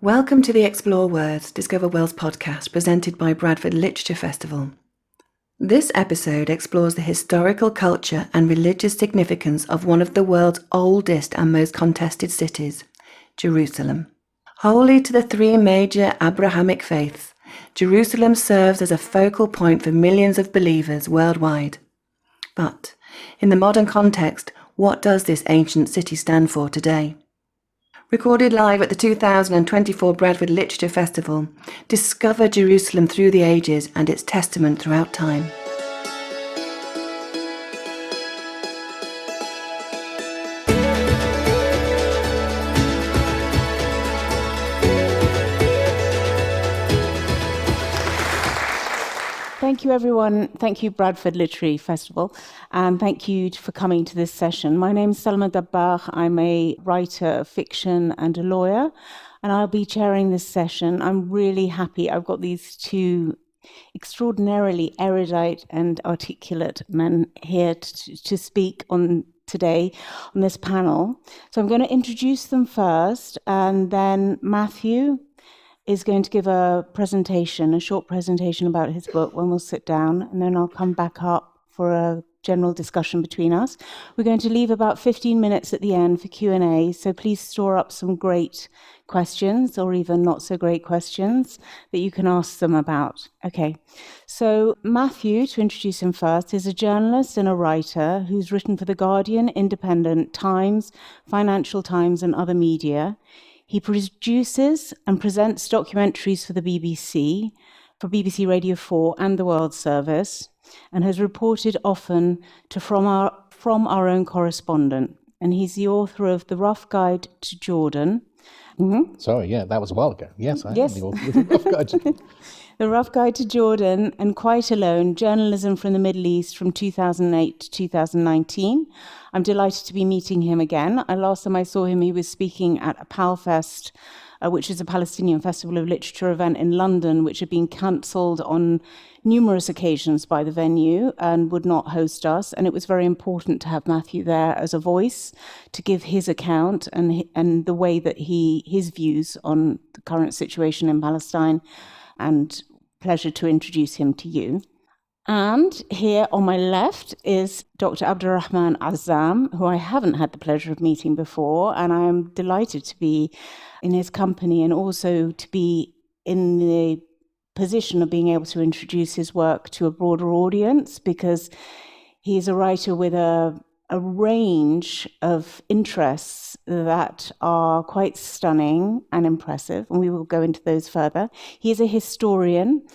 Welcome to the Explore Words, Discover Worlds podcast presented by Bradford Literature Festival. This episode explores the historical culture and religious significance of one of the world's oldest and most contested cities, Jerusalem. Holy to the three major Abrahamic faiths, Jerusalem serves as a focal point for millions of believers worldwide. But, in the modern context, what does this ancient city stand for today? Recorded live at the 2024 Bradford Literature Festival, discover Jerusalem through the ages and its testament throughout time. Thank you, everyone. Thank you, Bradford Literary Festival, and thank you for coming to this session. My name is Salma Dabbar. I'm a writer of fiction and a lawyer, and I'll be chairing this session. I'm really happy. I've got these two extraordinarily erudite and articulate men here to speak on today on this panel. So I'm going to introduce them first, and then Matthew is going to give a short presentation about his book when we'll sit down, and then I'll come back up for a general discussion between us. We're going to leave about 15 minutes at the end for Q&A, so please store up some great questions, or even not so great questions, that you can ask them about. Okay, so Matthew, to introduce him first, is a journalist and a writer who's written for The Guardian, Independent, Times, Financial Times, and other media. He produces and presents documentaries for the BBC, for BBC Radio 4 and the World Service, and has reported often to From Our Own Correspondent. And he's the author of The Rough Guide to Jordan. Mm-hmm. Sorry, yeah, that was a while ago. Yes, I am the author of The Rough Guide to Jordan. The Rough Guide to Jordan and Quite Alone, Journalism from the Middle East from 2008 to 2019. I'm delighted to be meeting him again. Last time I saw him, he was speaking at a PALFest, which is a Palestinian Festival of Literature event in London, which had been cancelled on numerous occasions by the venue and would not host us. And it was very important to have Matthew there as a voice to give his account and the way that his views on the current situation in Palestine. And pleasure to introduce him to you. And here on my left is Dr. Abdurrahman Azzam, who I haven't had the pleasure of meeting before, and I am delighted to be in his company and also to be in the position of being able to introduce his work to a broader audience, because he's a writer with a range of interests that are quite stunning and impressive, and we will go into those further. He is a historian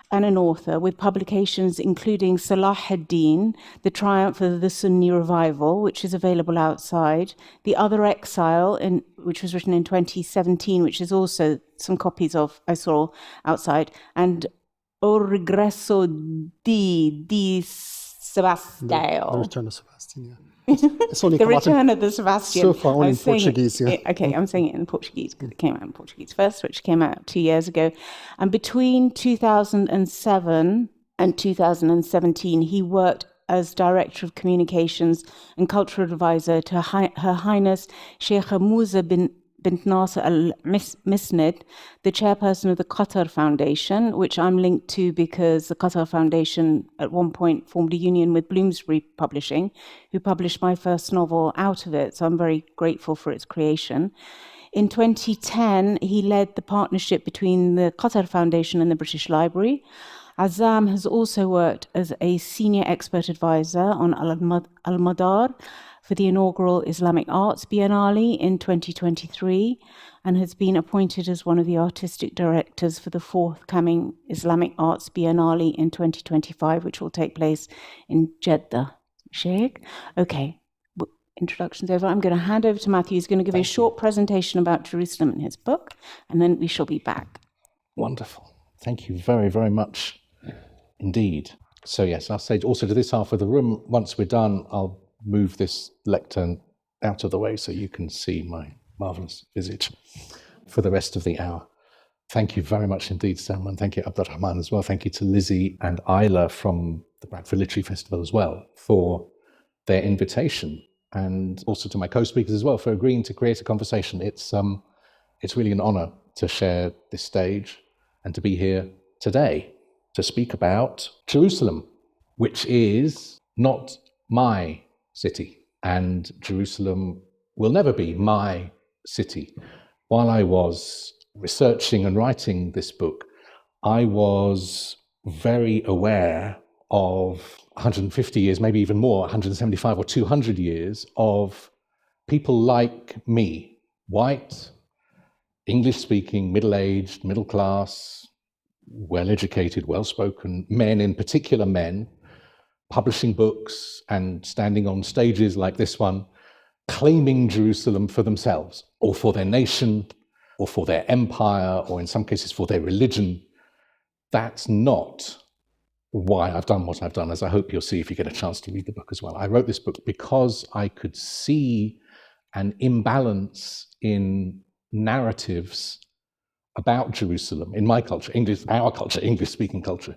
and an author with publications including Salah ad-Din, The Triumph of the Sunni Revival, which is available outside, The Other Exile, which was written in 2017, which is also some copies of I saw outside, and O Regresso di Sebastião. The Return of Sebastian, yeah. It's only The Return of the Sebastian. So far, only in Portuguese, yeah. Okay, I'm saying it in Portuguese because it came out in Portuguese first, which came out 2 years ago. And between 2007 and 2017, he worked as Director of Communications and Cultural Advisor to Her Highness Sheikha Musa bint Nasser al-Misnid, the chairperson of the Qatar Foundation, which I'm linked to because the Qatar Foundation at one point formed a union with Bloomsbury Publishing, who published my first novel out of it, so I'm very grateful for its creation. In 2010, he led the partnership between the Qatar Foundation and the British Library. Azzam has also worked as a senior expert advisor on Al-Madar for the inaugural Islamic Arts Biennale in 2023, and has been appointed as one of the artistic directors for the forthcoming Islamic Arts Biennale in 2025, which will take place in Jeddah. Sheikh? Okay, introduction's over. I'm going to hand over to Matthew. He's going to give a short presentation about Jerusalem and his book, and then we shall be back. Wonderful. Thank you very, very much indeed. So yes, I'll say also to this half of the room, once we're done, I'll move this lectern out of the way so you can see my marvellous visage for the rest of the hour. Thank you very much indeed, Salman. Thank you, Abdurrahman, as well. Thank you to Lizzie and Isla from the Bradford Literary Festival as well for their invitation, and also to my co-speakers as well for agreeing to create a conversation. It's really an honour to share this stage and to be here today to speak about Jerusalem, which is not my city, and Jerusalem will never be my city. While I was researching and writing this book, I was very aware of 150 years, maybe even more, 175 or 200 years of people like me, white, English-speaking, middle-aged, middle-class, well-educated, well-spoken men, in particular men, publishing books and standing on stages like this one, claiming Jerusalem for themselves, or for their nation, or for their empire, or in some cases for their religion. That's not why I've done what I've done, as I hope you'll see if you get a chance to read the book as well. I wrote this book because I could see an imbalance in narratives about Jerusalem in my culture, our culture, English-speaking culture.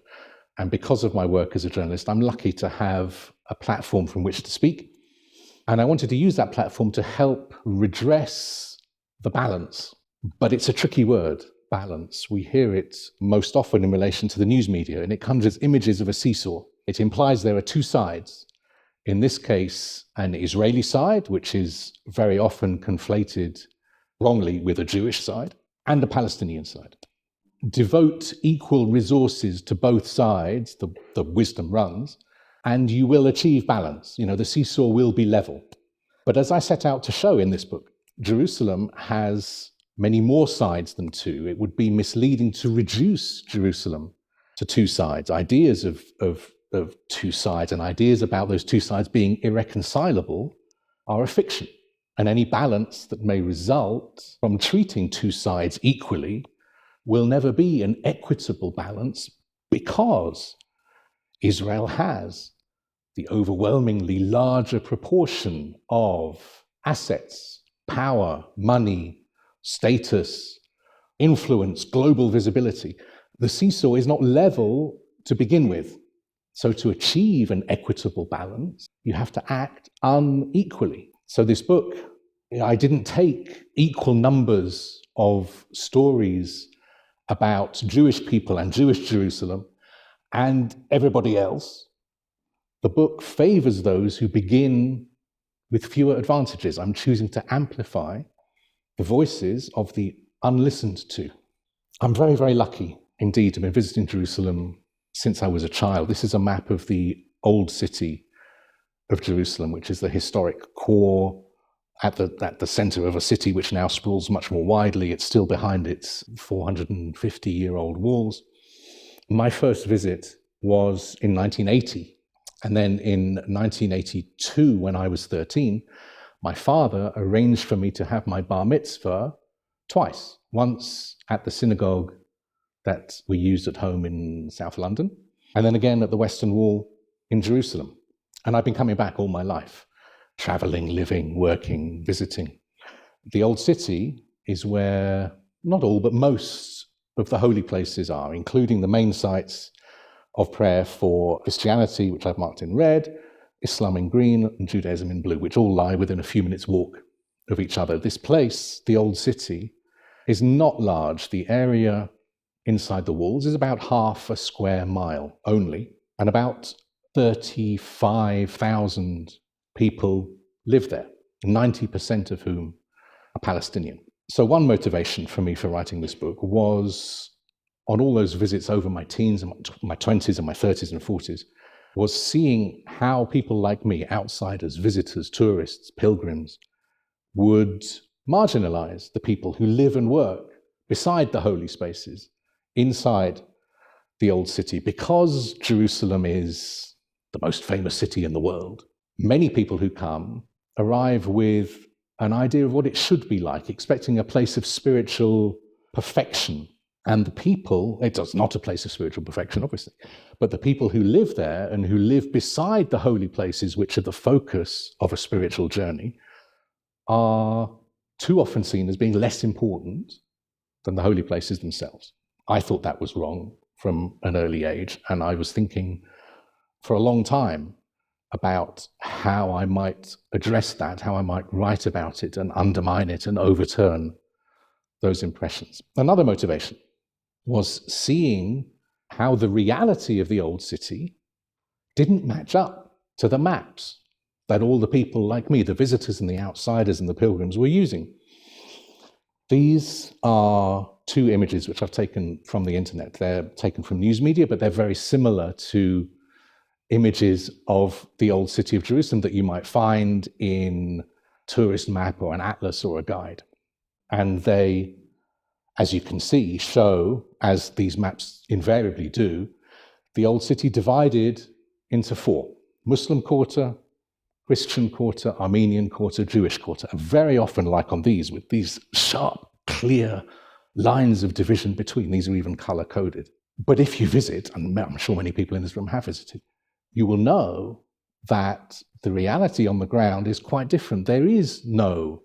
And because of my work as a journalist, I'm lucky to have a platform from which to speak. And I wanted to use that platform to help redress the balance. But it's a tricky word, balance. We hear it most often in relation to the news media, and it conjures images of a seesaw. It implies there are two sides. In this case, an Israeli side, which is very often conflated wrongly with a Jewish side, and a Palestinian side. Devote equal resources to both sides, the wisdom runs, and you will achieve balance. The seesaw will be level. But as I set out to show in this book, Jerusalem has many more sides than two. It would be misleading to reduce Jerusalem to two sides. Ideas of two sides and ideas about those two sides being irreconcilable are a fiction. And any balance that may result from treating two sides equally will never be an equitable balance, because Israel has the overwhelmingly larger proportion of assets, power, money, status, influence, global visibility. The seesaw is not level to begin with. So to achieve an equitable balance, you have to act unequally. So this book, I didn't take equal numbers of stories about Jewish people and Jewish Jerusalem and everybody else. The book favors those who begin with fewer advantages. I'm choosing to amplify the voices of the unlistened to. I'm very, very lucky indeed to have been visiting Jerusalem since I was a child. This is a map of the old city of Jerusalem, which is the historic core at the center of a city which now sprawls much more widely. It's still behind its 450-year-old walls. My first visit was in 1980. And then in 1982, when I was 13, my father arranged for me to have my bar mitzvah twice. Once at the synagogue that we used at home in South London, and then again at the Western Wall in Jerusalem. And I've been coming back all my life, traveling, living, working, visiting. The old city is where not all, but most of the holy places are, including the main sites of prayer for Christianity, which I've marked in red, Islam in green, and Judaism in blue, which all lie within a few minutes' walk of each other. This place, the old city, is not large. The area inside the walls is about half a square mile only, and about 35,000 people live there, 90% of whom are Palestinian. So one motivation for me for writing this book was, on all those visits over my teens, and my 20s and my 30s and 40s, was seeing how people like me, outsiders, visitors, tourists, pilgrims, would marginalize the people who live and work beside the holy spaces, inside the old city. Because Jerusalem is the most famous city in the world, many people who come arrive with an idea of what it should be like, expecting a place of spiritual perfection. And the people, it's not a place of spiritual perfection, obviously, but the people who live there and who live beside the holy places, which are the focus of a spiritual journey, are too often seen as being less important than the holy places themselves. I thought that was wrong from an early age, and I was thinking for a long time about how I might address that, how I might write about it and undermine it and overturn those impressions. Another motivation was seeing how the reality of the old city didn't match up to the maps that all the people like me, the visitors and the outsiders and the pilgrims, were using. These are two images which I've taken from the internet. They're taken from news media, but they're very similar to images of the old city of Jerusalem that you might find in a tourist map or an atlas or a guide. And they, as you can see, show, as these maps invariably do, the old city divided into four: Muslim quarter, Christian quarter, Armenian quarter, Jewish quarter. And very often, like on these, with these sharp, clear lines of division between. These are even color-coded. But if you visit, and I'm sure many people in this room have visited, you will know that the reality on the ground is quite different. There is no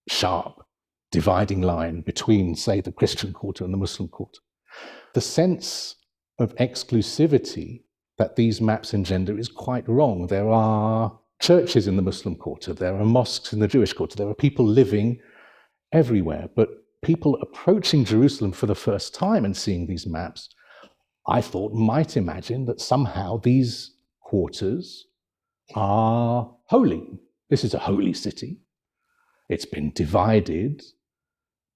sharp dividing line between, say, the Christian quarter and the Muslim quarter. The sense of exclusivity that these maps engender is quite wrong. There are churches in the Muslim quarter, there are mosques in the Jewish quarter, there are people living everywhere, but people approaching Jerusalem for the first time and seeing these maps, I thought, might imagine that somehow these quarters are holy. This is a holy city. It's been divided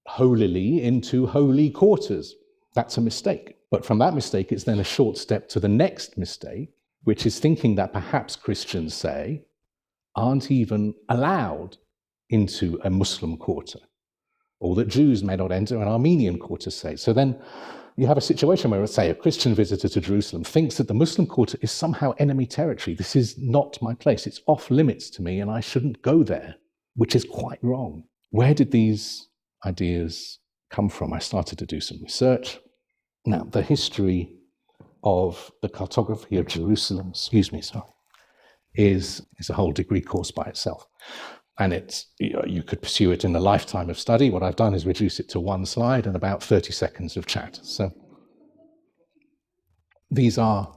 holily into holy quarters. That's a mistake. But from that mistake, it's then a short step to the next mistake, which is thinking that perhaps Christians, say, aren't even allowed into a Muslim quarter, or that Jews may not enter an Armenian quarter, say. So then you have a situation where, say, a Christian visitor to Jerusalem thinks that the Muslim quarter is somehow enemy territory. This is not my place. It's off limits to me, and I shouldn't go there, which is quite wrong. Where did these ideas come from? I started to do some research. Now, the history of the cartography of Jerusalem, is a whole degree course by itself. And it's, you could pursue it in a lifetime of study. What I've done is reduce it to one slide and about 30 seconds of chat. So these are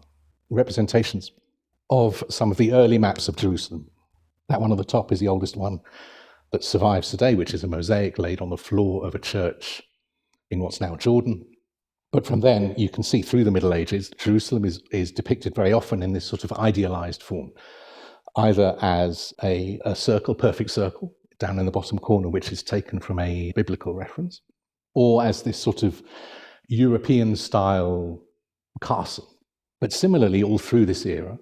representations of some of the early maps of Jerusalem. That one on the top is the oldest one that survives today, which is a mosaic laid on the floor of a church in what's now Jordan. But from then, you can see through the Middle Ages, Jerusalem is depicted very often in this sort of idealized form, either as a circle, perfect circle, down in the bottom corner, which is taken from a biblical reference, or as this sort of European-style castle. But similarly, all through this era,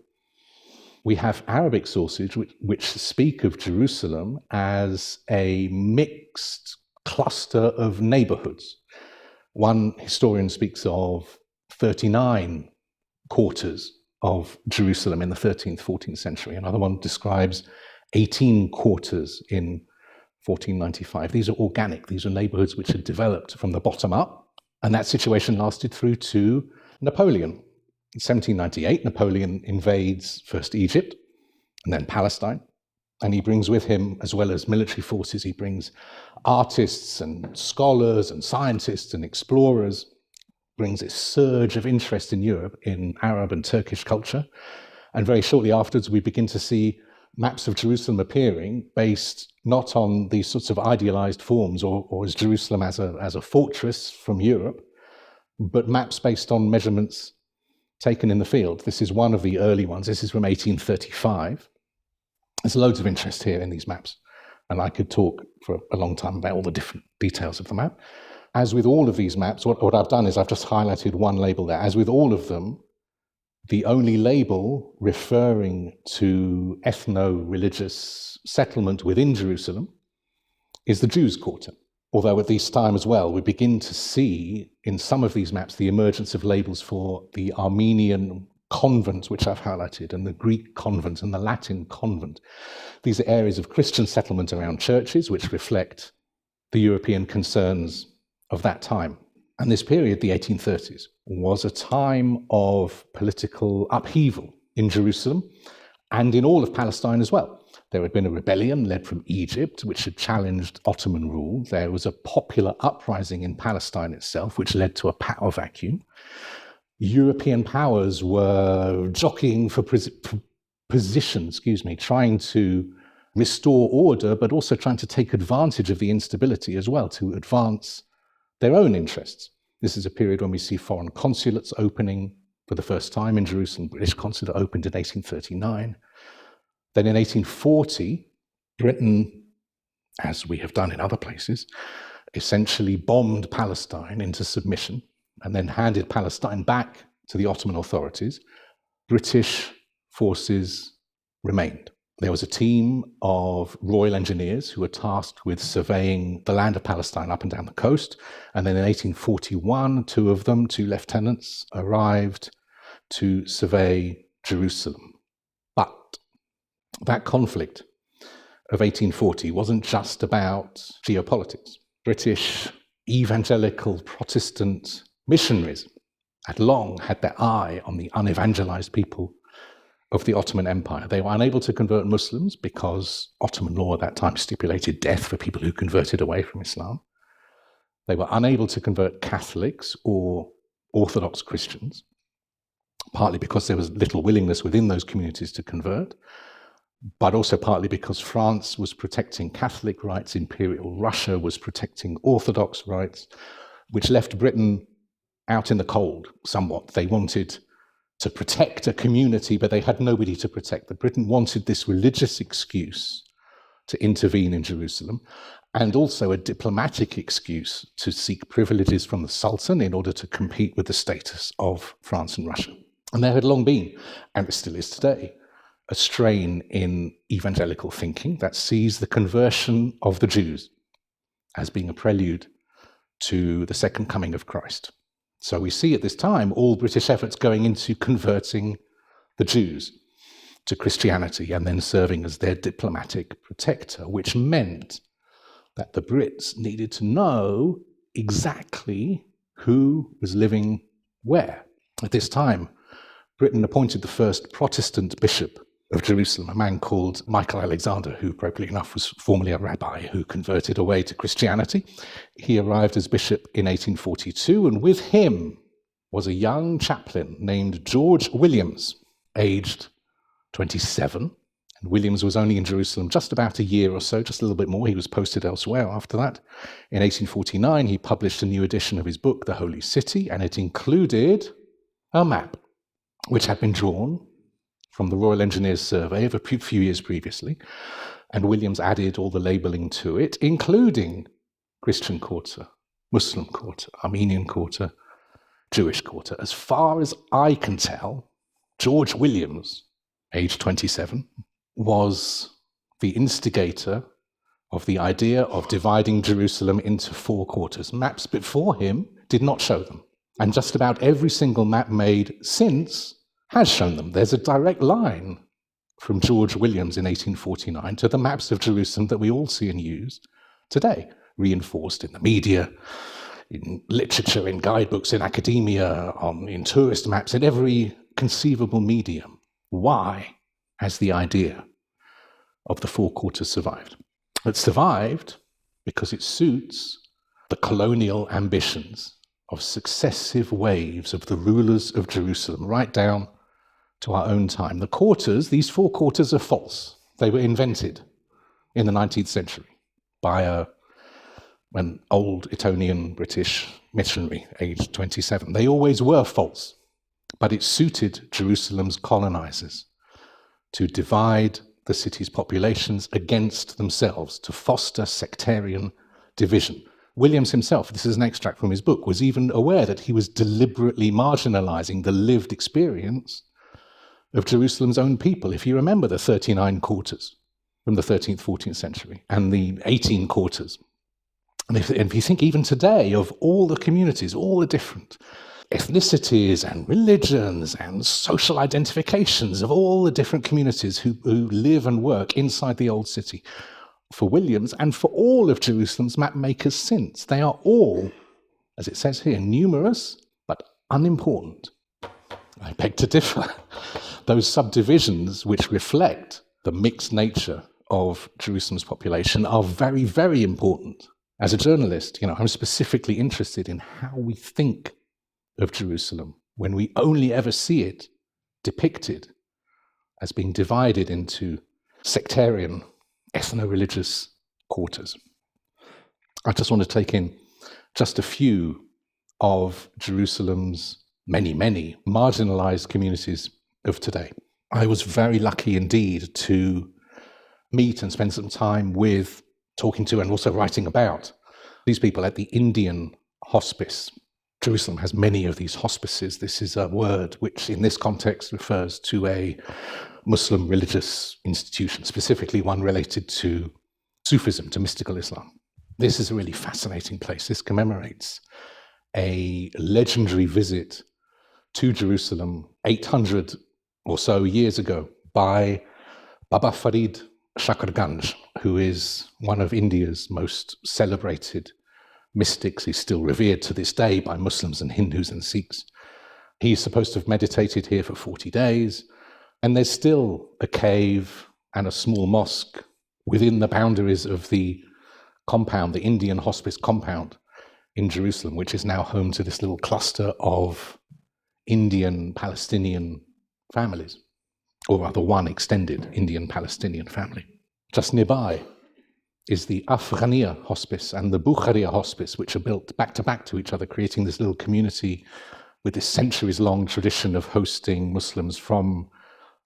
we have Arabic sources which speak of Jerusalem as a mixed cluster of neighborhoods. One historian speaks of 39 quarters of Jerusalem in the 13th, 14th century. Another one describes 18 quarters in 1495. These are organic. These are neighborhoods which had developed from the bottom up. And that situation lasted through to Napoleon. In 1798, Napoleon invades first Egypt and then Palestine. And he brings with him, as well as military forces, he brings artists and scholars and scientists and explorers, brings this surge of interest in Europe in Arab and Turkish culture. And very shortly afterwards, we begin to see maps of Jerusalem appearing based not on these sorts of idealized forms or as Jerusalem as a fortress from Europe, but maps based on measurements taken in the field. This is one of the early ones. This is from 1835. There's loads of interest here in these maps, and I could talk for a long time about all the different details of the map. As with all of these maps, what I've done is I've just highlighted one label there. As with all of them, the only label referring to ethno-religious settlement within Jerusalem is the Jews' quarter. Although at this time as well, we begin to see in some of these maps the emergence of labels for the Armenian convent, which I've highlighted, and the Greek convent and the Latin convent. These are areas of Christian settlement around churches, which reflect the European concerns of that time. And this period, the 1830s, was a time of political upheaval in Jerusalem and in all of Palestine as well. There had been a rebellion led from Egypt, which had challenged Ottoman rule. There was a popular uprising in Palestine itself, which led to a power vacuum. European powers were jockeying for position, trying to restore order, but also trying to take advantage of the instability as well, to advance their own interests. This is a period when we see foreign consulates opening for the first time in Jerusalem. British consulate opened in 1839. Then in 1840, Britain, as we have done in other places, essentially bombed Palestine into submission and then handed Palestine back to the Ottoman authorities. British forces remained. There was a team of Royal Engineers who were tasked with surveying the land of Palestine up and down the coast. And then in 1841, two lieutenants, arrived to survey Jerusalem. But that conflict of 1840 wasn't just about geopolitics. British evangelical Protestant missionaries had long had their eye on the unevangelized people of the Ottoman Empire. They were unable to convert Muslims because Ottoman law at that time stipulated death for people who converted away from Islam. They were unable to convert Catholics or Orthodox Christians, partly because there was little willingness within those communities to convert, but also partly because France was protecting Catholic rights, Imperial Russia was protecting Orthodox rights, which left Britain out in the cold somewhat. They wanted to protect a community, but they had nobody to protect them. Britain wanted this religious excuse to intervene in Jerusalem, and also a diplomatic excuse to seek privileges from the Sultan in order to compete with the status of France and Russia. And there had long been, and there still is today, a strain in evangelical thinking that sees the conversion of the Jews as being a prelude to the second coming of Christ. So we see at this time all British efforts going into converting the Jews to Christianity and then serving as their diplomatic protector, which meant that the Brits needed to know exactly who was living where. At this time, Britain appointed the first Protestant bishop of Jerusalem, a man called Michael Alexander, who, appropriately enough, was formerly a rabbi who converted away to Christianity. He arrived as bishop in 1842, and with him was a young chaplain named George Williams, aged 27. And Williams was only in Jerusalem just about a year or so, just a little bit more. He was posted elsewhere after that. In 1849, he published a new edition of his book, The Holy City, and it included a map which had been drawn from the Royal Engineers survey of a few years previously, and Williams added all the labelling to it, including Christian quarter, Muslim quarter, Armenian quarter, Jewish quarter. As far as I can tell, George Williams, aged 27, was the instigator of the idea of dividing Jerusalem into 4 quarters. Maps before him did not show them, and just about every single map made since has shown them. There's a direct line from George Williams in 1849 to the maps of Jerusalem that we all see and use today, reinforced in the media, in literature, in guidebooks, in academia, in tourist maps, in every conceivable medium. Why has the idea of the 4 quarters survived? It survived because it suits the colonial ambitions of successive waves of the rulers of Jerusalem, right down to our own time. The quarters, these 4 quarters, are false. They were invented in the 19th century by an old Etonian British missionary, aged 27. They always were false, but it suited Jerusalem's colonizers to divide the city's populations against themselves, to foster sectarian division. Williams himself, this is an extract from his book, was even aware that he was deliberately marginalizing the lived experience of Jerusalem's own people. If you remember the 39 quarters from the 13th, 14th century and the 18 quarters, and if you think even today of all the communities, all the different ethnicities and religions and social identifications of all the different communities who live and work inside the old city, for Williams and for all of Jerusalem's map makers since, they are all, as it says here, numerous but unimportant. I beg to differ. Those subdivisions which reflect the mixed nature of Jerusalem's population are very, very important. As a journalist, I'm specifically interested in how we think of Jerusalem when we only ever see it depicted as being divided into sectarian, ethno-religious quarters. I just want to take in just a few of Jerusalem's many, many marginalized communities of today. I was very lucky indeed to meet and spend some time with, talking to, and also writing about these people at the Indian hospice. Jerusalem has many of these hospices. This is a word which in this context refers to a Muslim religious institution, specifically one related to Sufism, to mystical Islam. This is a really fascinating place. This commemorates a legendary visit to Jerusalem 800 or so years ago by Baba Farid Shakarganj, who is one of India's most celebrated mystics. He's still revered to this day by Muslims and Hindus and Sikhs. He's supposed to have meditated here for 40 days, and there's still a cave and a small mosque within the boundaries of the compound, the Indian hospice compound in Jerusalem, which is now home to this little cluster of Indian Palestinian families, or rather one extended Indian Palestinian family. Just nearby is the Afghania hospice and the Bukharia hospice, which are built back to each other, creating this little community with this centuries-long tradition of hosting Muslims from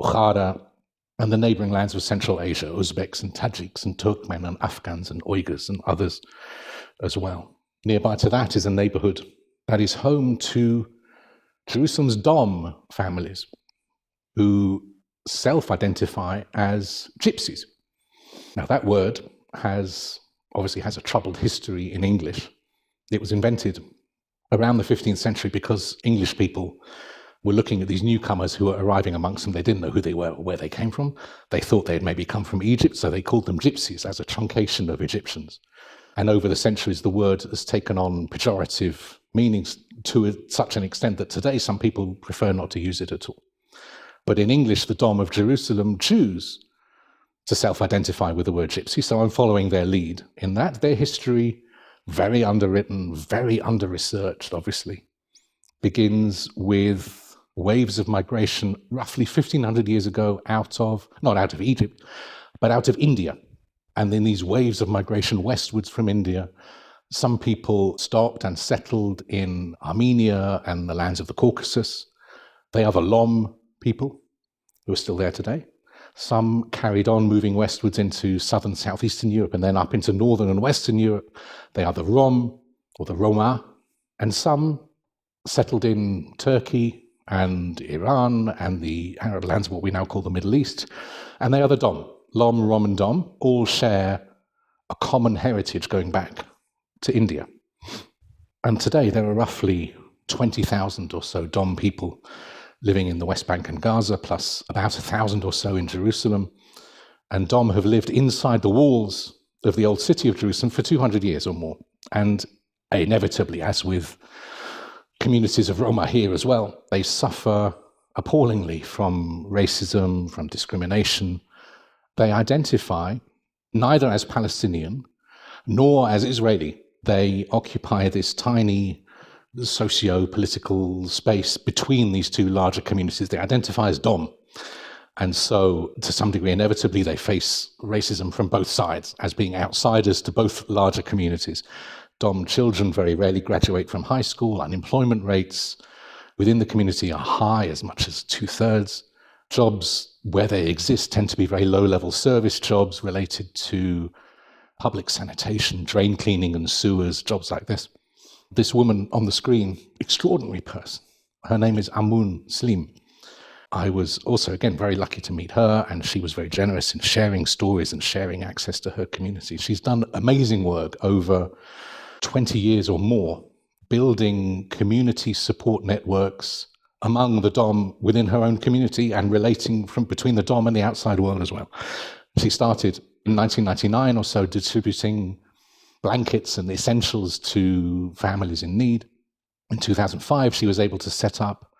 Bukhara and the neighboring lands of Central Asia, Uzbeks and Tajiks and Turkmen and Afghans and Uyghurs and others as well. Nearby to that is a neighborhood that is home to Jerusalem's Dom families, who self-identify as gypsies. Now that word obviously has a troubled history in English. It was invented around the 15th century because English people were looking at these newcomers who were arriving amongst them. They didn't know who they were or where they came from. They thought they had maybe come from Egypt, so they called them gypsies as a truncation of Egyptians. And over the centuries, the word has taken on pejorative meanings to such an extent that today some people prefer not to use it at all. But in English, the Dom of Jerusalem choose to self-identify with the word gypsy, so I'm following their lead in that. Their history, very underwritten, very under-researched, obviously, begins with waves of migration roughly 1,500 years ago not out of Egypt, but out of India. And then these waves of migration westwards from India, some people stopped and settled in Armenia and the lands of the Caucasus. They are the Lom people who are still there today. Some carried on moving westwards into southern southeastern Europe and then up into northern and western Europe. They are the Rom or the Roma. And some settled in Turkey and Iran and the Arab lands of what we now call the Middle East. And they are the Dom. Lom, Rom and Dom all share a common heritage going back to India. And today there are roughly 20,000 or so Dom people living in the West Bank and Gaza, plus about 1,000 or so in Jerusalem. And Dom have lived inside the walls of the old city of Jerusalem for 200 years or more. And inevitably, as with communities of Roma here as well, they suffer appallingly from racism, from discrimination. They identify neither as Palestinian nor as Israeli. They occupy this tiny socio-political space between these two larger communities. They identify as Dom. And so, to some degree, inevitably, they face racism from both sides as being outsiders to both larger communities. Dom children very rarely graduate from high school. Unemployment rates within the community are high, as much as 2/3. Jobs where they exist tend to be very low-level service jobs related to public sanitation, drain cleaning and sewers, jobs like this. This woman on the screen, extraordinary person. Her name is Amun Slim. I was also, again, very lucky to meet her, and she was very generous in sharing stories and sharing access to her community. She's done amazing work over 20 years or more, building community support networks among the Dom within her own community and relating between the Dom and the outside world as well. She started in 1999 or so distributing blankets and essentials to families in need. In 2005, she was able to set up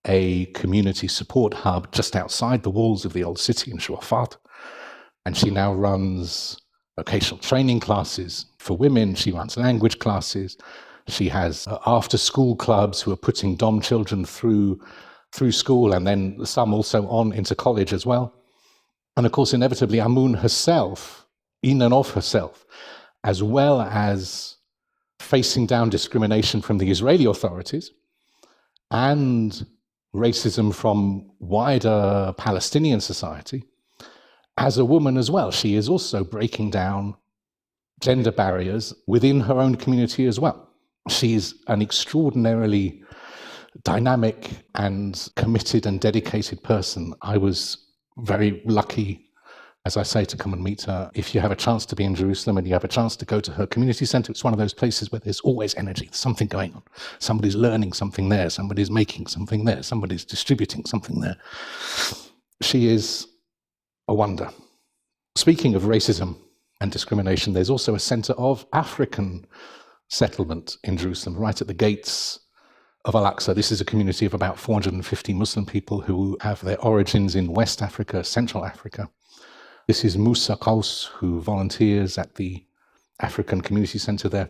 a community support hub just outside the walls of the old city in Shuafat. And she now runs vocational training classes for women. She runs language classes. She has after-school clubs who are putting Dom children through school, and then some also on into college as well. And of course, inevitably, Amun herself, in and of herself, as well as facing down discrimination from the Israeli authorities and racism from wider Palestinian society. As a woman as well, she is also breaking down gender barriers within her own community as well. She's an extraordinarily dynamic and committed and dedicated person. I was very lucky, as I say, to come and meet her. If you have a chance to be in Jerusalem and you have a chance to go to her community center, it's one of those places where there's always energy, there's something going on. Somebody's learning something there, somebody's making something there, somebody's distributing something there. She is a wonder. Speaking of racism and discrimination, there's also a center of African settlement in Jerusalem, right at the gates of Al-Aqsa. This is a community of about 450 Muslim people who have their origins in West Africa, Central Africa. This is Musa Qaus, who volunteers at the African Community Center there.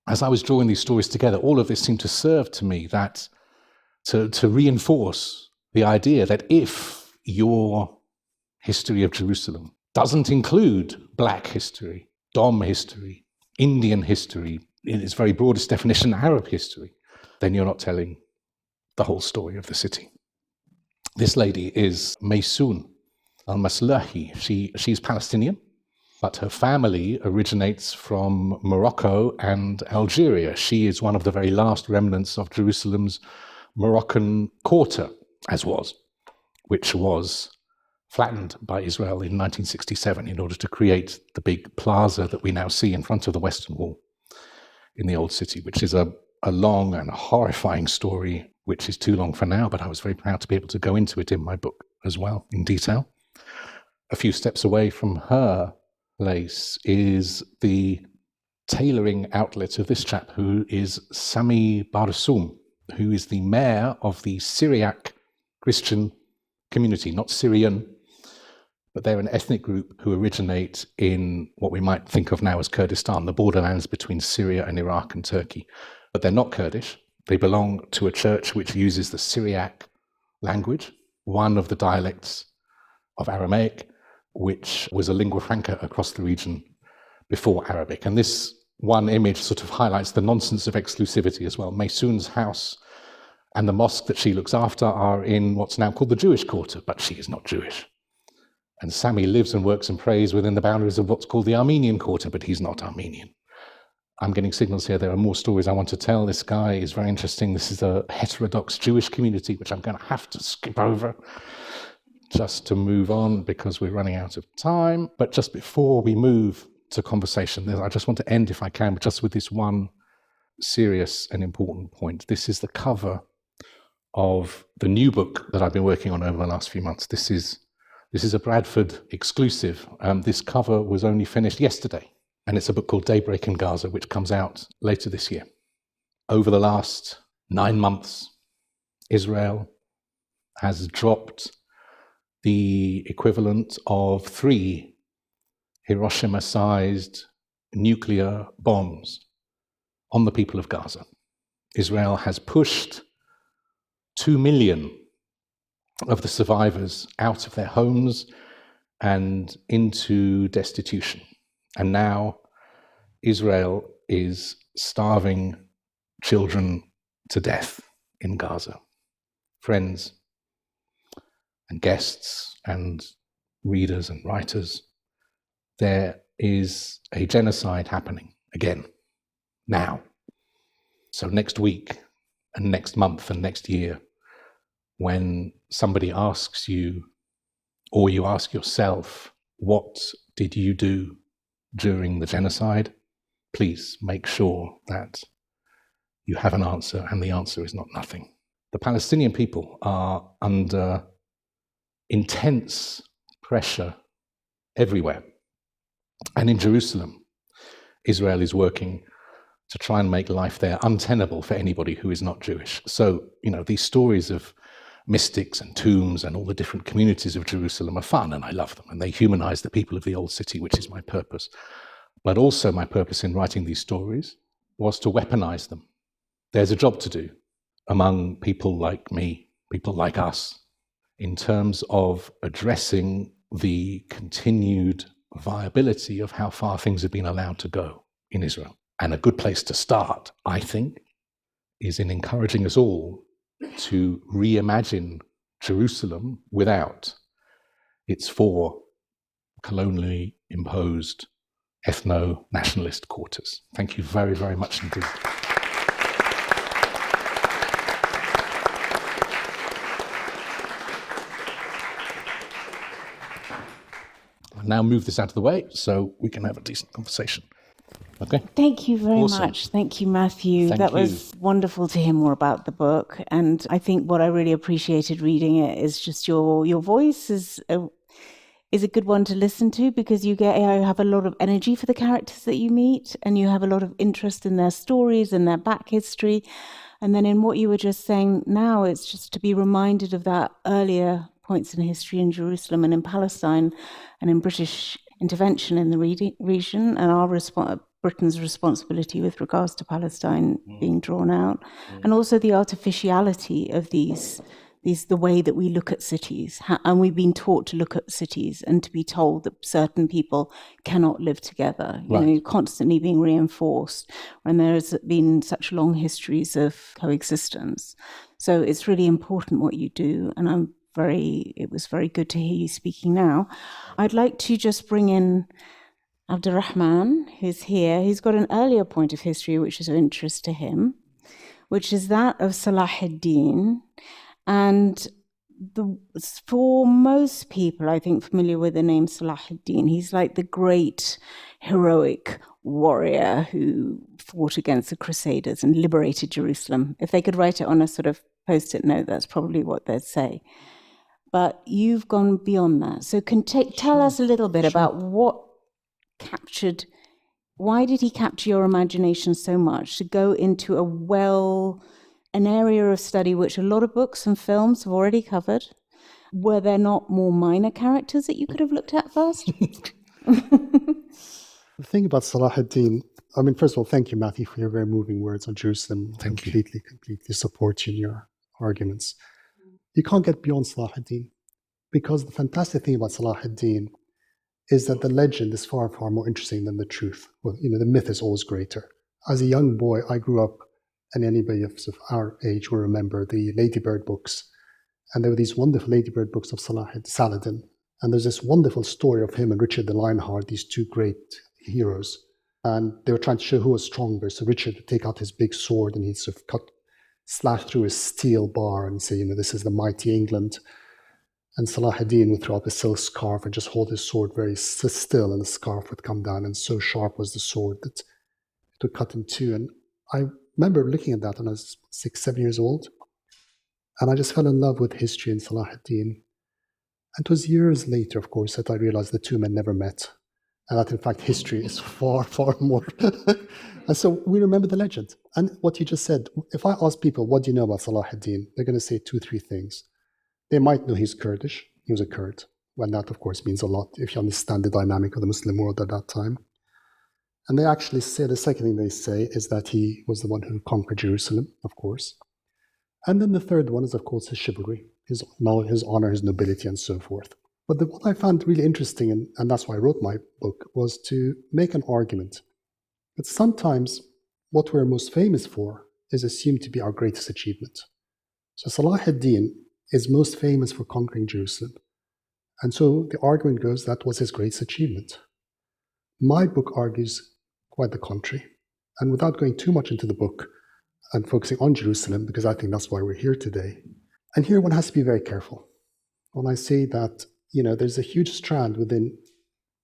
As I was drawing these stories together, all of this seemed to serve to me that to reinforce the idea that if your history of Jerusalem doesn't include Black history, Dom history, Indian history, in its very broadest definition, Arab history, then you're not telling the whole story of the city. This lady is Maysoon al-Maslahi. She's Palestinian, but her family originates from Morocco and Algeria. She is one of the very last remnants of Jerusalem's Moroccan quarter, which was flattened by Israel in 1967 in order to create the big plaza that we now see in front of the Western Wall in the Old City, which is a long and horrifying story, which is too long for now, but I was very proud to be able to go into it in my book as well, in detail. A few steps away from her place is the tailoring outlet of this chap, who is Sami Barsoum, who is the mayor of the Syriac Christian community, not Syrian, but they're an ethnic group who originate in what we might think of now as Kurdistan, the borderlands between Syria and Iraq and Turkey. But they're not Kurdish. They belong to a church which uses the Syriac language, one of the dialects of Aramaic, which was a lingua franca across the region before Arabic. And this one image sort of highlights the nonsense of exclusivity as well. Maysoon's house and the mosque that she looks after are in what's now called the Jewish quarter, but she is not Jewish. And Sami lives and works and prays within the boundaries of what's called the Armenian quarter, but he's not Armenian. I'm getting signals here. There are more stories I want to tell. This guy is very interesting. This is a heterodox Jewish community, which I'm going to have to skip over just to move on because we're running out of time. But just before we move to conversation, I just want to end, if I can, just with this one serious and important point. This is the cover of the new book that I've been working on over the last few months. This is a Bradford exclusive. This cover was only finished yesterday, and it's a book called Daybreak in Gaza, which comes out later this year. Over the last 9 months, Israel has dropped the equivalent of 3 Hiroshima-sized nuclear bombs on the people of Gaza. Israel has pushed 2 million of the survivors out of their homes and into destitution. And now Israel is starving children to death in Gaza. Friends and guests and readers and writers, there is a genocide happening again, now. So next week and next month and next year, when somebody asks you, or you ask yourself, what did you do during the genocide? Please make sure that you have an answer, and the answer is not nothing. The Palestinian people are under intense pressure everywhere. And in Jerusalem, Israel is working to try and make life there untenable for anybody who is not Jewish. So, these stories of mystics and tombs and all the different communities of Jerusalem are fun, and I love them, and they humanize the people of the old city, which is my purpose. But also my purpose in writing these stories was to weaponize them. There's a job to do among people like me, people like us, in terms of addressing the continued viability of how far things have been allowed to go in Israel. And a good place to start, I think, is in encouraging us all to reimagine Jerusalem without its four colonially imposed ethno-nationalist quarters. Thank you very, very much indeed. I'll now move this out of the way so we can have a decent conversation. Okay. Thank you very Awesome. much. Thank you, Matthew. Thank That you. was wonderful to hear more about the book. And I think what I really appreciated reading it is just your voice is a good one to listen to, because you have a lot of energy for the characters that you meet, and you have a lot of interest in their stories and their back history. And then in what you were just saying now, it's just to be reminded of that earlier points in history in Jerusalem and in Palestine and in British intervention in the region, and our Britain's responsibility with regards to Palestine being drawn out, and also the artificiality of the way that we look at cities. And we've been taught to look at cities and to be told that certain people cannot live together, constantly being reinforced, and there's been such long histories of coexistence. So it's really important what you do, and it was very good to hear you speaking now. I'd like to just bring in Abdurrahman, who's here. He's got an earlier point of history which is of interest to him, which is that of Salah ad-Din. And for most people, I think, familiar with the name Salah ad-Din, he's like the great heroic warrior who fought against the Crusaders and liberated Jerusalem. If they could write it on a sort of post-it note, that's probably what they'd say. But you've gone beyond that. So tell us a little bit about why did he capture your imagination so much to go into an area of study which a lot of books and films have already covered? Were there not more minor characters that you could have looked at first? The thing about Salah ad-Din, I mean, first of all, thank you, Matthew, for your very moving words on Jerusalem. Thank you. Completely support you in your arguments. You can't get beyond Salah ad-Din, because the fantastic thing about Salah ad-Din is that the legend is far, far more interesting than the truth. Well, the myth is always greater. As a young boy, I grew up, and anybody of our age will remember the Ladybird books. And there were these wonderful Ladybird books of Saladin. And there's this wonderful story of him and Richard the Lionheart, these two great heroes. And they were trying to show who was stronger. So Richard would take out his big sword and he'd sort of slash through his steel bar and say, this is the mighty England. And Salah ad-Din would throw up a silk scarf and just hold his sword very still, and the scarf would come down, and so sharp was the sword that it would cut in two. And I remember looking at that when I was 6, 7 years old, and I just fell in love with history in Salah ad-Din. And it was years later, of course, that I realized the two men never met, and that in fact history is far, far more. And so we remember the legend. And what you just said, if I ask people, what do you know about Salah ad-Din? They're going to say 2, 3 things. They might know he's Kurdish. He was a Kurd. Well, that, of course, means a lot if you understand the dynamic of the Muslim world at that time. And they actually say, the second thing they say is that he was the one who conquered Jerusalem, of course. And then the third one is, of course, his chivalry, his honor, his nobility, and so forth. But what I found really interesting, and that's why I wrote my book, was to make an argument that sometimes what we're most famous for is assumed to be our greatest achievement. So Salah ad-Din is most famous for conquering Jerusalem. And so the argument goes that was his greatest achievement. My book argues quite the contrary. And without going too much into the book and focusing on Jerusalem, because I think that's why we're here today, and here one has to be very careful. When I say that, there's a huge strand within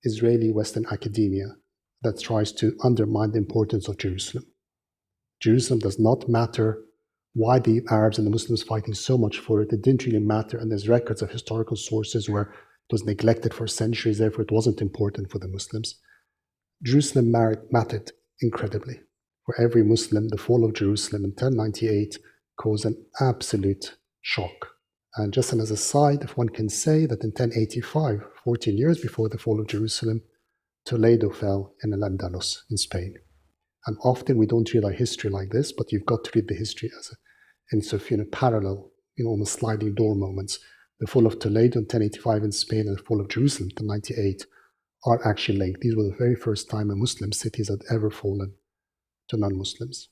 Israeli Western academia that tries to undermine the importance of Jerusalem. Jerusalem does not matter. Why the Arabs and the Muslims fighting so much for it, it didn't really matter. And there's records of historical sources where it was neglected for centuries, therefore it wasn't important for the Muslims. Jerusalem mattered incredibly. For every Muslim, the fall of Jerusalem in 1098 caused an absolute shock. And just as a side, if one can say that in 1085, 14 years before the fall of Jerusalem, Toledo fell in Al-Andalus in Spain. And often we don't read our history like this, but you've got to read the history as parallel, almost sliding door moments. The fall of Toledo in 1085 in Spain and the fall of Jerusalem in 1098 are actually linked. These were the very first time a Muslim cities had ever fallen. to non-Muslims.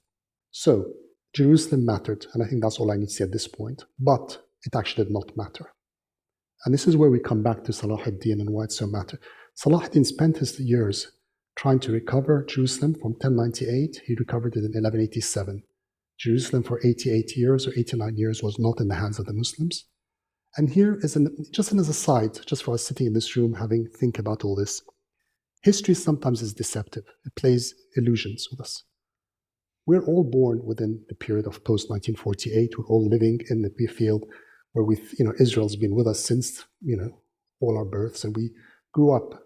So Jerusalem mattered, and I think that's all I need to say at this point, but it actually did not matter. And this is where we come back to Salah ad-Din and why it so mattered. Salah ad-Din spent his years trying to recover Jerusalem from 1098. He recovered it in 1187. Jerusalem for 88 years or 89 years was not in the hands of the Muslims. And here is just as a side, just for us sitting in this room having think about all this, history sometimes is deceptive. It plays illusions with us. We're all born within the period of post-1948. We're all living in the field where Israel's been with us since, all our births, and we grew up.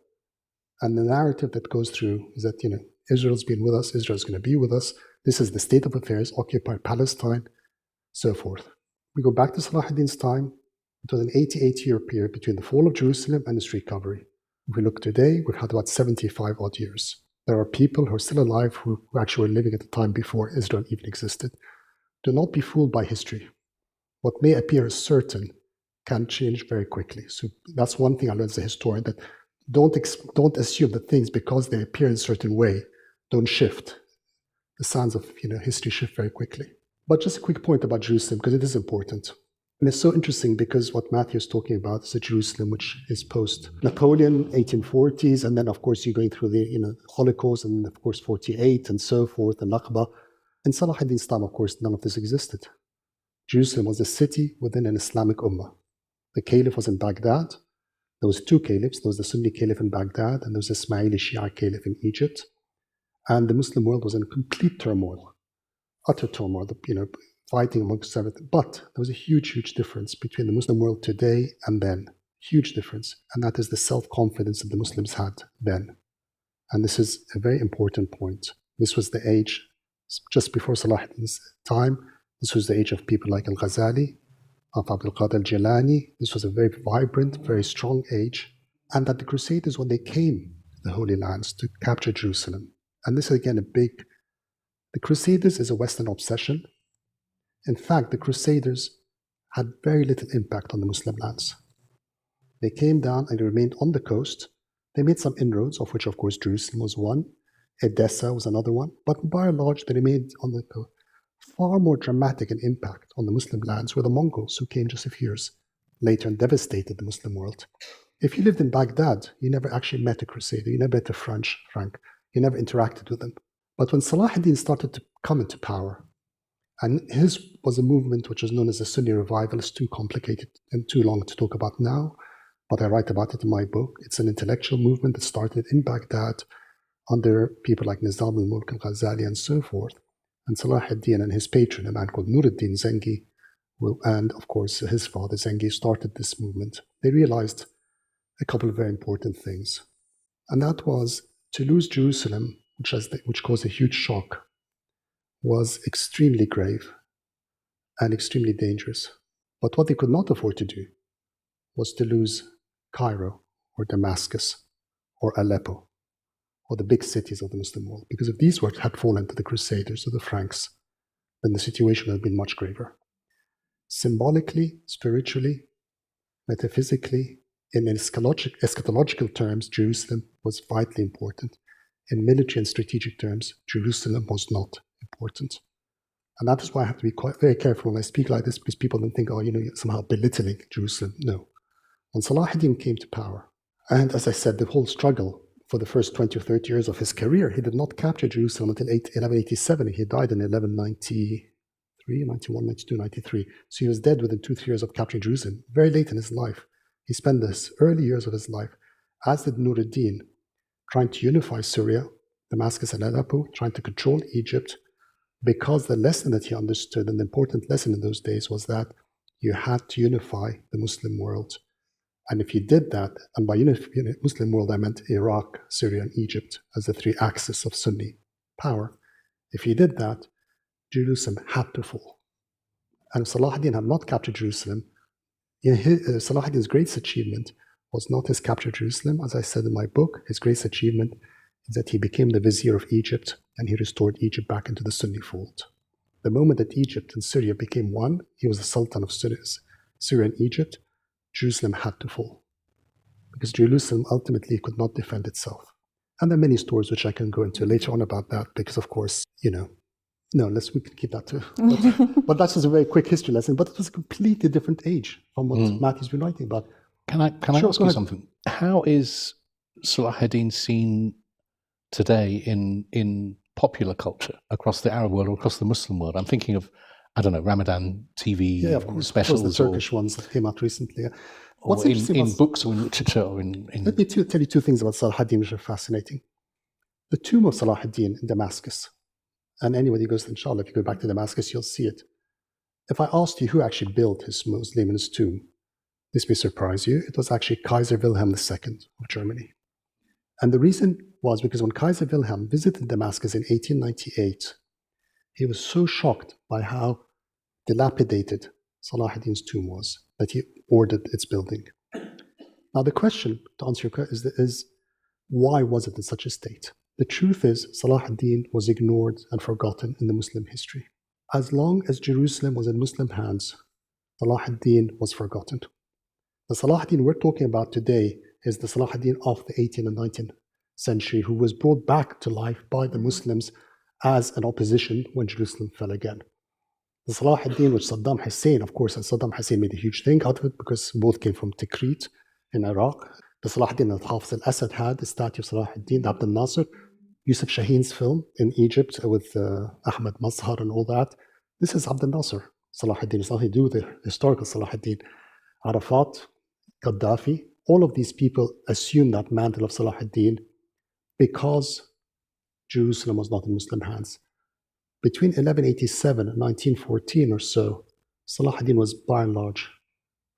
And the narrative that goes through is that, Israel's been with us, Israel's going to be with us. This is the state of affairs, occupied Palestine, so forth. We go back to Salah ad-Din's time. It was an 88-year period between the fall of Jerusalem and its recovery. If we look today, we've had about 75 odd years. There are people who are still alive who actually were living at the time before Israel even existed. Do not be fooled by history. What may appear certain can change very quickly. So that's one thing I learned as a historian, that don't assume that things, because they appear in a certain way, don't shift. The sands of history shift very quickly. But just a quick point about Jerusalem, because it is important. And it's so interesting because what Matthew is talking about is a Jerusalem which is post-Napoleon, 1840s, and then of course you're going through the Holocaust, and of course 48 and so forth, and Nakba. In Salah ad-Din's time, of course, none of this existed. Jerusalem was a city within an Islamic ummah. The caliph was in Baghdad. There was two caliphs. There was the Sunni caliph in Baghdad, and there was the Ismaili Shia caliph in Egypt. And the Muslim world was in complete turmoil, utter turmoil, fighting amongst everything. But there was a huge, huge difference between the Muslim world today and then. Huge difference. And that is the self-confidence that the Muslims had then. And this is a very important point. This was the age, just before Salah ad-Din's time, this was the age of people like Al-Ghazali, of Abdul Qadir al-Jilani. This was a very vibrant, very strong age. And that the Crusaders, when they came to the Holy Lands to capture Jerusalem, and this is again the Crusaders is a Western obsession. In fact, the Crusaders had very little impact on the Muslim lands. They came down and remained on the coast. They made some inroads, of which, of course, Jerusalem was one. Edessa was another one. But by and large, they remained on the coast. Far more dramatic an impact on the Muslim lands were the Mongols, who came just a few years later and devastated the Muslim world. If you lived in Baghdad, you never actually met a Crusader. You never met a Frank. You never interacted with them. But when Salah ad-Din started to come into power, and his was a movement which is known as the Sunni revival. It's too complicated and too long to talk about now, but I write about it in my book. It's an intellectual movement that started in Baghdad under people like Nizam al-Mulk al-Ghazali and so forth. And Salah ad-Din and his patron, a man called Nuruddin Zengi, and of course his father Zengi, started this movement. They realized a couple of very important things. And that was to lose Jerusalem, which caused a huge shock, was extremely grave and extremely dangerous. But what they could not afford to do was to lose Cairo or Damascus or Aleppo or the big cities of the Muslim world, because if these had fallen to the Crusaders or the Franks, then the situation would have been much graver. Symbolically, spiritually, metaphysically, in eschatological terms, Jerusalem was vitally important. In military and strategic terms, Jerusalem was not important. And that is why I have to be very careful when I speak like this, because people don't think, you're somehow belittling Jerusalem. No. When Salah ad-Din came to power, and as I said, the whole struggle for the first 20 or 30 years of his career, he did not capture Jerusalem until 1187. He died in 1193, 91, 92, 93. So he was dead within 2-3 years of capturing Jerusalem, very late in his life. He spent the early years of his life, as did Nuruddin, trying to unify Syria, Damascus and Aleppo, trying to control Egypt, because the lesson that he understood, and the important lesson in those days, was that you had to unify the Muslim world. And if you did that, and by Muslim world I meant Iraq, Syria, and Egypt as the three axes of Sunni power, if you did that, Jerusalem had to fall. And if Salah ad-Din had not captured Jerusalem, Salah ad-Din's greatest achievement was not his capture of Jerusalem. As I said in my book, his greatest achievement is that he became the vizier of Egypt, and he restored Egypt back into the Sunni fold. The moment that Egypt and Syria became one, he was the Sultan of Syria and Egypt, Jerusalem had to fall, because Jerusalem ultimately could not defend itself. And there are many stories which I can go into later on about that, because of course No, we can keep that too. But that's just a very quick history lesson. But it was a completely different age from what Matthew's been writing about. Can I ask you something? How is Salah ad-Din seen today in popular culture across the Arab world or across the Muslim world? I'm thinking of, I don't know, Ramadan TV of course, specials. The Turkish ones that came out recently. What's in books or in literature or in... Let me tell you two things about Salah ad-Din which are fascinating. The tomb of Salah ad-Din in Damascus, and anybody who goes to, inshallah, if you go back to Damascus, you'll see it. If I asked you who actually built his mausoleum and his tomb, this may surprise you. It was actually Kaiser Wilhelm II of Germany. And the reason was because when Kaiser Wilhelm visited Damascus in 1898, he was so shocked by how dilapidated Salah ad-Din's tomb was that he ordered its building. Now the question, to answer your question, is why was it in such a state? The truth is, Salah ad-Din was ignored and forgotten in the Muslim history. As long as Jerusalem was in Muslim hands, Salah ad-Din was forgotten. The Salah ad-Din we're talking about today is the Salah ad-Din of the 18th and 19th century, who was brought back to life by the Muslims as an opposition when Jerusalem fell again. The Salah ad-Din, which Saddam Hussein, of course, and Saddam Hussein made a huge thing out of it because both came from Tikrit in Iraq. The Salah ad-Din that Hafiz al-Assad had, the statue of Salah ad-Din, Abdel Nasser, Yusuf Shaheen's film in Egypt with Ahmed Mazhar and all that. This is Abdel Nasser, Salah ad-Din. It's nothing to do with the historical Salah ad-Din. Arafat, Gaddafi, all of these people assumed that mantle of Salah ad-Din because Jerusalem was not in Muslim hands. Between 1187 and 1914 or so, Salah ad-Din was by and large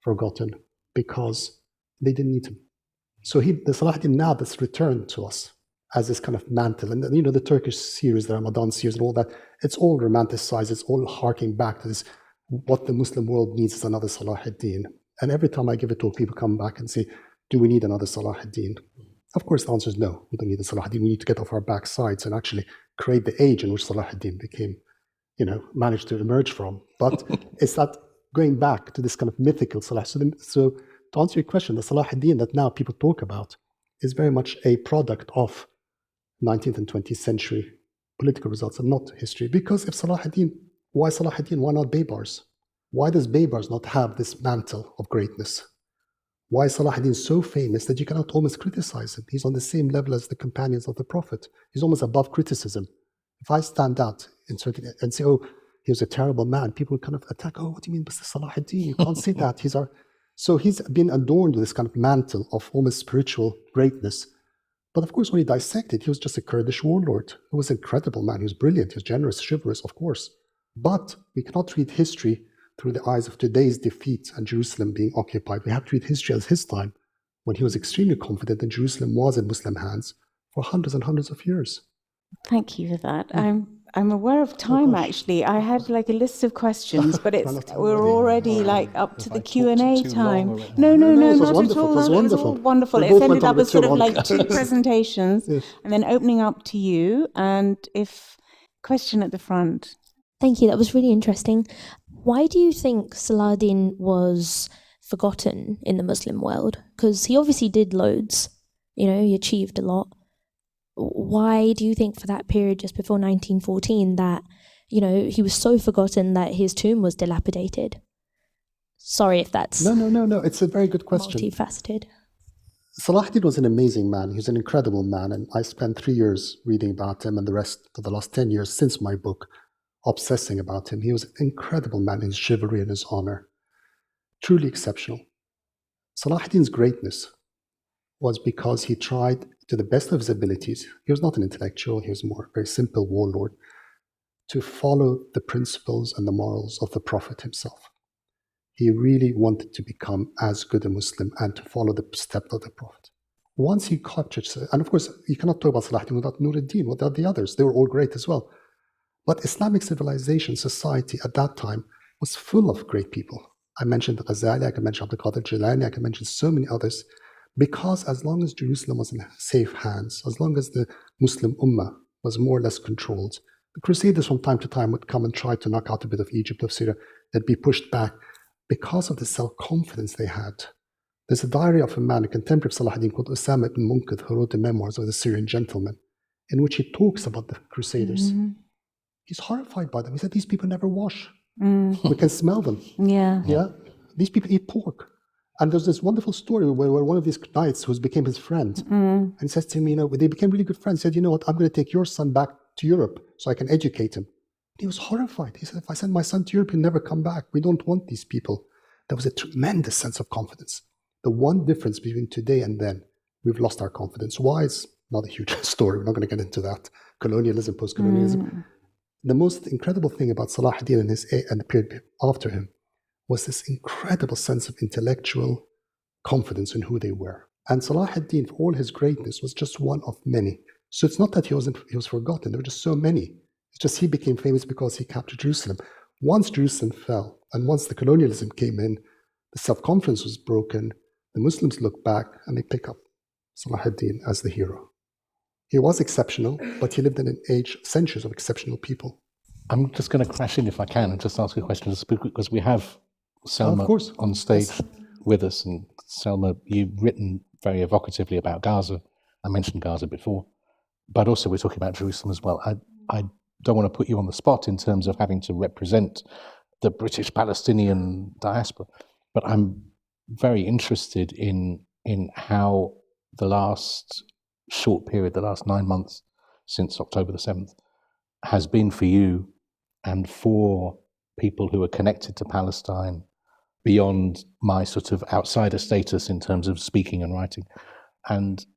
forgotten because they didn't need him. So the Salah ad-Din now that's returned to us as this kind of mantle. And the Turkish series, the Ramadan series and all that, it's all romanticized, it's all harking back to this, what the Muslim world needs is another Salah ad-Din. And every time I give a talk, people come back and say, do we need another Salah ad-Din? Of course, the answer is no, we don't need a Salah ad-Din. We need to get off our backsides and actually create the age in which Salah ad-Din became, managed to emerge from. But it's that going back to this kind of mythical Salah. So to answer your question, the Salah ad-Din that now people talk about is very much a product of 19th and 20th century political results and not history. Because if Salah ad-Din, why Salah ad-Din? Why not Baybars? Why does Baybars not have this mantle of greatness? Why is Salah ad-Din so famous that you cannot almost criticize him? He's on the same level as the companions of the Prophet. He's almost above criticism. If I stand out and say, oh, he was a terrible man, people would kind of attack, oh, what do you mean, Mr. Salah ad-Din? You can't say that. So he's been adorned with this kind of mantle of almost spiritual greatness. But of course, when he dissected, he was just a Kurdish warlord. He was an incredible man. He was brilliant. He was generous, chivalrous, of course. But we cannot read history through the eyes of today's defeat and Jerusalem being occupied. We have to read history as his time, when he was extremely confident that Jerusalem was in Muslim hands for hundreds and hundreds of years. Thank you for that. I'm aware of time, actually. I had like a list of questions, but we're already like up to the Q&A time. No, not at all. It was all wonderful. It ended up as sort of like two presentations and then opening up to you. And question at the front. Thank you. That was really interesting. Why do you think Salah ad-Din was forgotten in the Muslim world? Because he obviously did loads. He achieved a lot. Why do you think for that period just before 1914 that, he was so forgotten that his tomb was dilapidated? Sorry if that's... No. It's a very good question. Multifaceted. Salah ad-Din was an amazing man. He was an incredible man. And I spent 3 years reading about him and the rest of the last 10 years since my book, obsessing about him. He was an incredible man in his chivalry and his honor. Truly exceptional. Salah ad-Din's greatness was because he tried to the best of his abilities. He was not an intellectual, he was more a very simple warlord, to follow the principles and the morals of the Prophet himself. He really wanted to become as good a Muslim and to follow the steps of the Prophet. Once he captured, and of course, you cannot talk about Salah ad-Din without Nur ad-Din, without the others. They were all great as well. But Islamic civilization, society at that time was full of great people. I mentioned Ghazali, I can mention Abdul Qadir Jilani, I can mention so many others. Because as long as Jerusalem was in safe hands, as long as the Muslim Ummah was more or less controlled, the Crusaders from time to time would come and try to knock out a bit of Egypt, of Syria. They'd be pushed back because of the self-confidence they had. There's a diary of a man, a contemporary of Salah ad-Din called Usama ibn Munkid, who wrote the memoirs of the Syrian gentleman, in which he talks about the Crusaders. Mm-hmm. He's horrified by them. He said, these people never wash. We can smell them. Yeah. These people eat pork. And there's this wonderful story where one of these knights who became his friend, and he says to him, they became really good friends. He said, you know what, I'm going to take your son back to Europe so I can educate him. He was horrified. He said, if I send my son to Europe, he'll never come back. We don't want these people. There was a tremendous sense of confidence. The one difference between today and then, we've lost our confidence. Why? It's not a huge story. We're not going to get into that. Colonialism, post-colonialism. The most incredible thing about Salah ad-Din and the period after him was this incredible sense of intellectual confidence in who they were. And Salah ad-Din, for all his greatness, was just one of many. So it's not that he was forgotten. There were just so many. It's just he became famous because he captured Jerusalem. Once Jerusalem fell, and once the colonialism came in, the self-confidence was broken, the Muslims look back and they pick up Salah ad-Din as the hero. He was exceptional, but he lived in an age, centuries of exceptional people. I'm just going to crash in if I can and just ask a question, because we have Selma on stage with us. And Selma, you've written very evocatively about Gaza. I mentioned Gaza before, but also we're talking about Jerusalem as well. I don't want to put you on the spot in terms of having to represent the British Palestinian diaspora, but I'm very interested in how the last short period, the last 9 months since October the 7th, has been for you and for people who are connected to Palestine beyond my sort of outsider status in terms of speaking and writing, and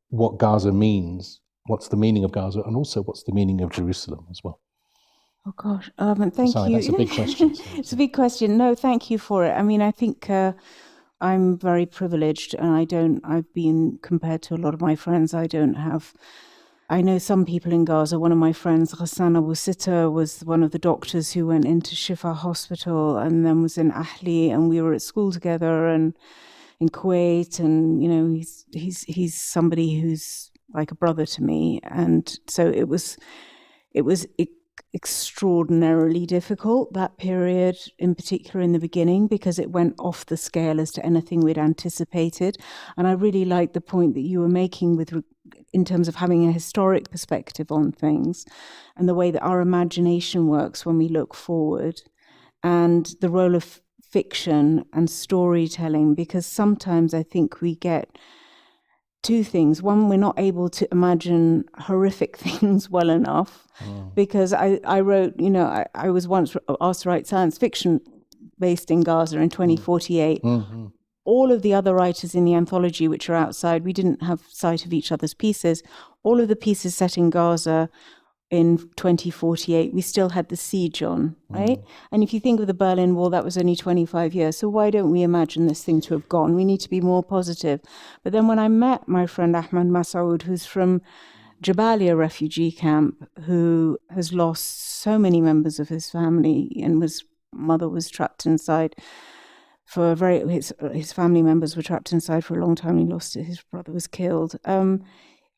what Gaza means, what's the meaning of Gaza, and also what's the meaning of Jerusalem as well. Oh gosh, thank Sorry, you. that's a big question. It's a big question. No, thank you for it. I mean, I think I'm very privileged, and I've been, compared to a lot of my friends, I know some people in Gaza. One of my friends, Ghassan Abu Sita, was one of the doctors who went into Shifa Hospital and then was in Ahli, and we were at school together and in Kuwait, and he's somebody who's like a brother to me. And so it was extraordinarily difficult, that period in particular in the beginning, because it went off the scale as to anything we'd anticipated. And I really like the point that you were making in terms of having a historic perspective on things and the way that our imagination works when we look forward, and the role of fiction and storytelling, because sometimes I think we get two things. One, we're not able to imagine horrific things well enough, because I wrote, I was once asked to write science fiction based in Gaza in 2048. All of the other writers in the anthology, which are outside, we didn't have sight of each other's pieces. All of the pieces set in Gaza in 2048, we still had the siege on, right? And if you think of the Berlin Wall, that was only 25 years. So why don't we imagine this thing to have gone? We need to be more positive. But then when I met my friend Ahmad Masoud, who's from Jabalia refugee camp, who has lost so many members of his family, and mother was trapped inside his family members were trapped inside for a long time. He lost it. His brother was killed.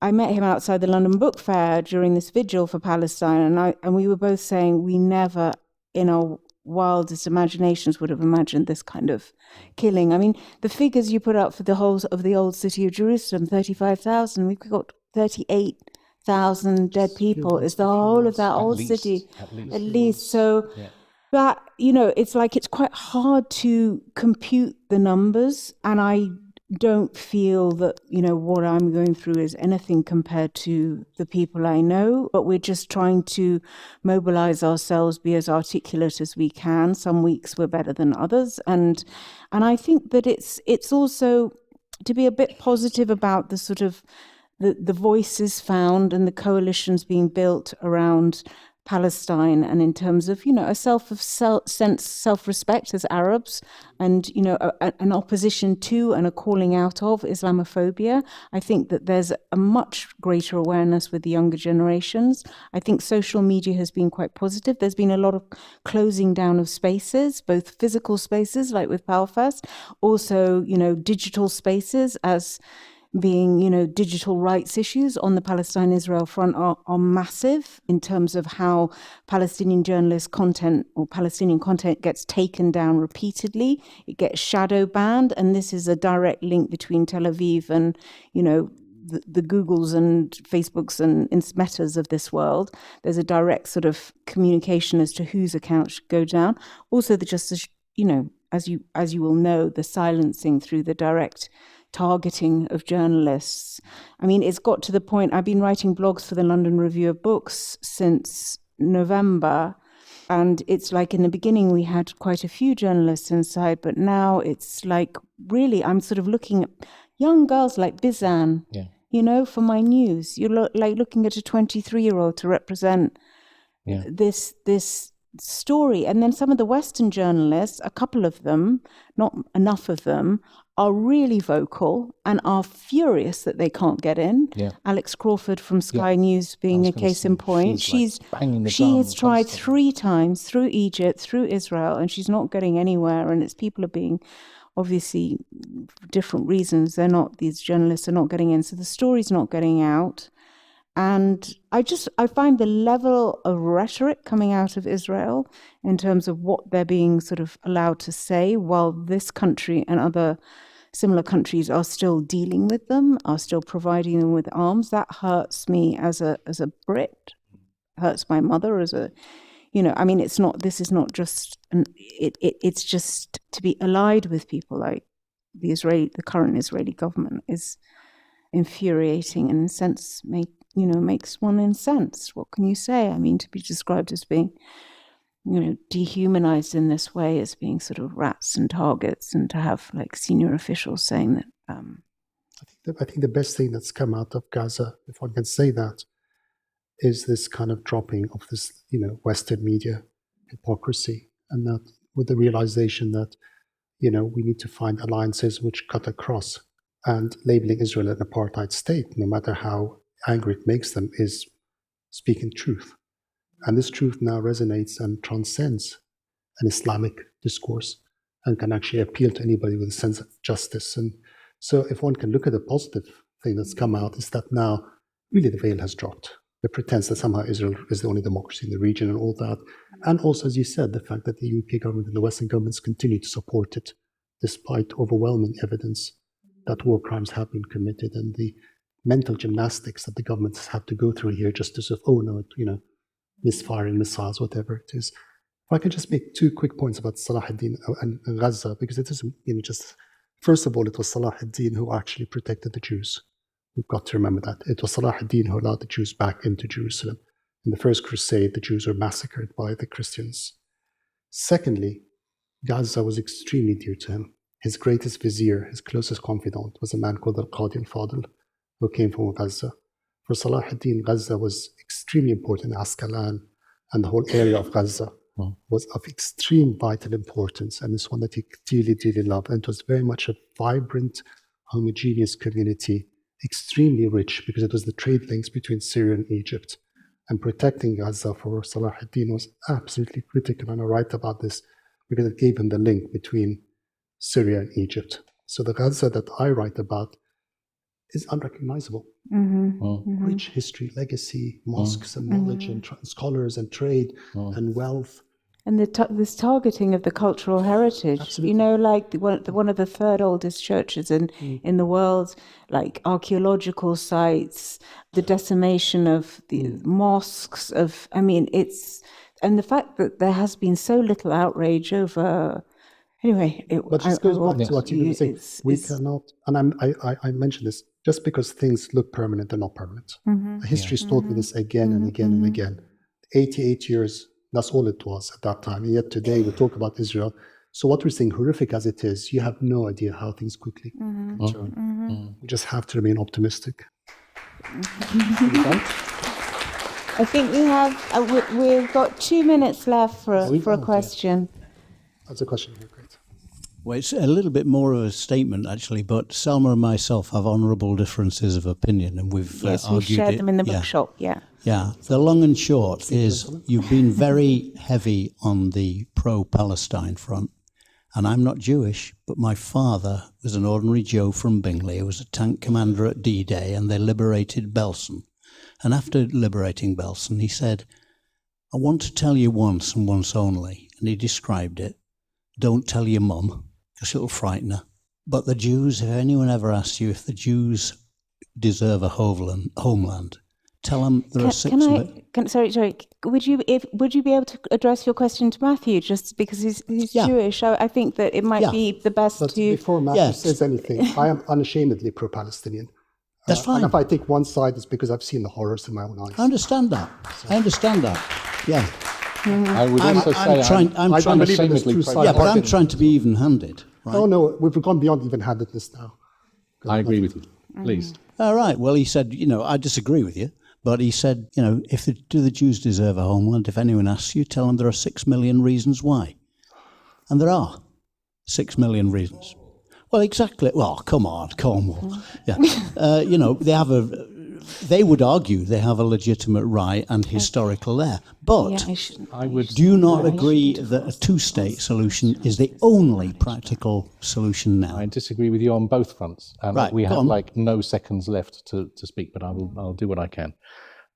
I met him outside the London Book Fair during this vigil for Palestine, and we were both saying we never, in our wildest imaginations, would have imagined this kind of killing. I mean, the figures you put up for the whole of the old city of Jerusalem, 35,000, we've got 38,000 dead people. It's the whole of that old city, at least. So. Yeah. But, it's like it's quite hard to compute the numbers, and I don't feel that, what I'm going through is anything compared to the people I know, but we're just trying to mobilize ourselves, be as articulate as we can. Some weeks we're better than others. And I think that it's also to be a bit positive about the sort of the voices found and the coalitions being built around Palestine, and in terms of a self-respect as Arabs, and an opposition to and a calling out of Islamophobia. I think that there's a much greater awareness with the younger generations. I think social media has been quite positive. There's been a lot of closing down of spaces, both physical spaces like with Palfest, also digital spaces, as being, digital rights issues on the Palestine-Israel front are massive in terms of how Palestinian journalist content or Palestinian content gets taken down repeatedly. It gets shadow banned, and this is a direct link between Tel Aviv and, the Googles and Facebooks and Metas of this world. There's a direct sort of communication as to whose account should go down. Also, as you will know, the silencing through the direct targeting of journalists. I mean, it's got to the point, I've been writing blogs for the London Review of Books since November, and it's like in the beginning we had quite a few journalists inside, but now it's like really I'm sort of looking at young girls like Bizan, for my news. You're like looking at a 23-year-old to represent this story. And then some of the Western journalists, a couple of them, not enough of them, are really vocal and are furious that they can't get in. Yeah. Alex Crawford from Sky News being a case in point. She has tried 3 times through Egypt, through Israel, and she's not getting anywhere. And people are being, obviously, for different reasons, these journalists are not getting in. So the story's not getting out. And I find the level of rhetoric coming out of Israel in terms of what they're being sort of allowed to say, while this country and other similar countries are still dealing with them, are still providing them with arms. That hurts me as a Brit, hurts my mother as a, I mean, this is not just, it's just to be allied with people like the current Israeli government is infuriating and in a sense makes one incensed. What can you say? I mean, to be described as being, dehumanized in this way, as being sort of rats and targets, and to have like senior officials saying that. I think the best thing that's come out of Gaza, if one can say that, is this kind of dropping of this, Western media hypocrisy, and that with the realization that, we need to find alliances which cut across, and labeling Israel an apartheid state, no matter how angry it makes them, is speaking truth. And this truth now resonates and transcends an Islamic discourse and can actually appeal to anybody with a sense of justice. And so if one can look at the positive thing that's come out, is that now really the veil has dropped. The pretense that somehow Israel is the only democracy in the region and all that. And also, as you said, the fact that the UK government and the Western governments continue to support it, despite overwhelming evidence that war crimes have been committed, and the mental gymnastics that the governments have to go through here just to sort of, misfiring missiles, whatever it is. If I can just make 2 quick points about Salah ad-Din and Gaza, because it is, first of all, it was Salah ad-Din who actually protected the Jews. We've got to remember that. It was Salah ad-Din who allowed the Jews back into Jerusalem. In the First Crusade, the Jews were massacred by the Christians. Secondly, Gaza was extremely dear to him. His greatest vizier, his closest confidant, was a man called Al-Qadi al-Fadl, who came from Gaza. For Salah ad-Din, Gaza was extremely important. Asqalan and the whole area of Gaza was of extreme vital importance, and it's one that he dearly, dearly loved. And it was very much a vibrant, homogeneous community, extremely rich, because it was the trade links between Syria and Egypt. And protecting Gaza for Salah ad-Din was absolutely critical, and I write about this because it gave him the link between Syria and Egypt. So the Gaza that I write about is unrecognizable. Rich history, legacy, mosques and knowledge and scholars and trade and wealth. And this targeting of the cultural heritage, Absolutely. like one of the 3rd oldest churches in the world, like archaeological sites, the decimation of the mosques, and the fact that there has been so little outrage over. Anyway, but this goes back to what you were saying. We cannot, and I mentioned this, just because things look permanent, they're not permanent. History's taught me this again and again and again. 88 years, that's all it was at that time. And yet today we talk about Israel. So what we're saying, horrific as it is, you have no idea how things quickly can turn. We just have to remain optimistic. I think we've got 2 minutes left for a question. That's a question here, great. Well, it's a little bit more of a statement, actually, but Salma and myself have honourable differences of opinion, and we've argued shared them in the bookshop, Yeah, the long and short is you've been very heavy on the pro-Palestine front, and I'm not Jewish, but my father was an ordinary Joe from Bingley who was a tank commander at D-Day, and they liberated Belsen. And after liberating Belsen, he said, I want to tell you once and once only, and he described it. Don't tell your mum, because it'll frighten her. But the Jews, if anyone ever asks you if the Jews deserve a homeland. Tell them there are 6 million. Sorry. Would you be able to address your question to Matthew, just because he's Jewish? I think that it might be the best But to... before Matthew says anything, I am unashamedly pro-Palestinian. That's fine. And if I take one side, it's because I've seen the horrors in my own eyes. I understand that. Yeah. I would also say I'm trying believe in this unashamedly two-sided Yeah, but I'm argument. trying to be even-handed. Right? Oh no, we've gone beyond even-handedness now. I agree with you. Please. All right. Well, he said, I disagree with you, but he said, do the Jews deserve a homeland? If anyone asks you, tell them there are 6 million reasons why. And there are 6 million reasons. Well, exactly. Well, come on, Cornwall. Yeah. They would argue they have a legitimate right and historical there. But do you not agree that a two-state solution is the only practical solution now? I disagree with you on both fronts. Right, we have on. no seconds left to speak, but I'll do what I can.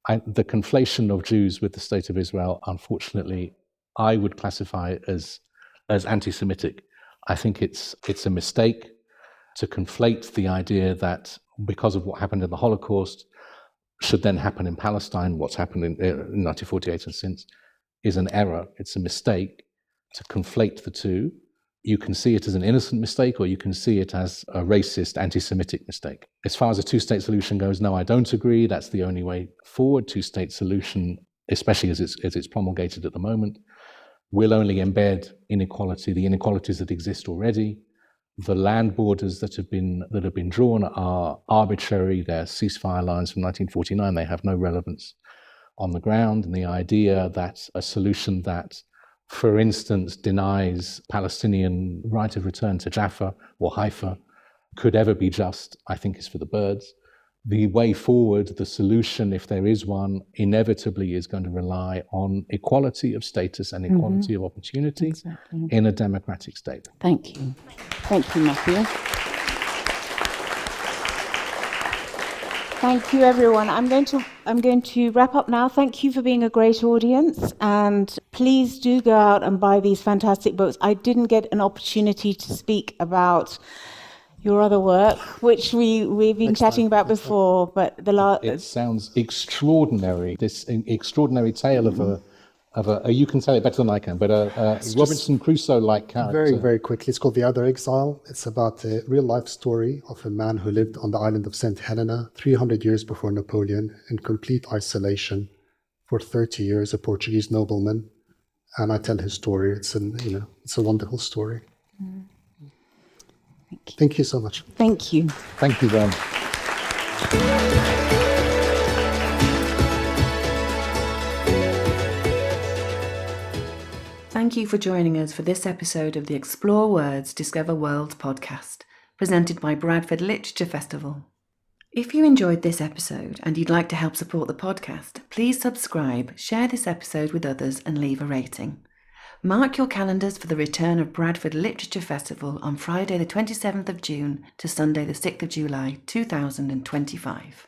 The conflation of Jews with the state of Israel, unfortunately, I would classify as anti-Semitic. I think it's a mistake to conflate the idea that because of what happened in the Holocaust should then happen in Palestine, what's happened in 1948 and since, is an error. It's a mistake to conflate the two. You can see it as an innocent mistake, or you can see it as a racist, anti-Semitic mistake. As far as a two-state solution goes, no, I don't agree. That's the only way forward. Two-state solution, especially as it's promulgated at the moment, will only embed inequality, the inequalities that exist already. The land borders that have been drawn are arbitrary. They're ceasefire lines from 1949. They have no relevance on the ground. And the idea that a solution that, for instance, denies Palestinian right of return to Jaffa or Haifa could ever be just, I think, is for the birds. The way forward, the solution, if there is one, inevitably is going to rely on equality of status and equality of opportunity in a democratic state. Thank you. Thank you, Matthew. Thank you, everyone. I'm going to wrap up now. Thank you for being a great audience, and please do go out and buy these fantastic books. I didn't get an opportunity to speak about your other work, which we've been chatting about before, but it sounds extraordinary. This extraordinary tale of a you can tell it better than I can, but a Robinson Crusoe-like character. Very, very quickly. It's called The Other Exile. It's about a real-life story of a man who lived on the island of St. Helena 300 years before Napoleon in complete isolation for 30 years, a Portuguese nobleman. And I tell his story. It's a wonderful story. Thank you so much. Thank you. Thank you very much. Thank you for joining us for this episode of the Explore Words, Discover Worlds podcast, presented by Bradford Literature Festival. If you enjoyed this episode and you'd like to help support the podcast, please subscribe, share this episode with others, and leave a rating. Mark your calendars for the return of Bradford Literature Festival on Friday the 27th of June to Sunday the 6th of July 2025.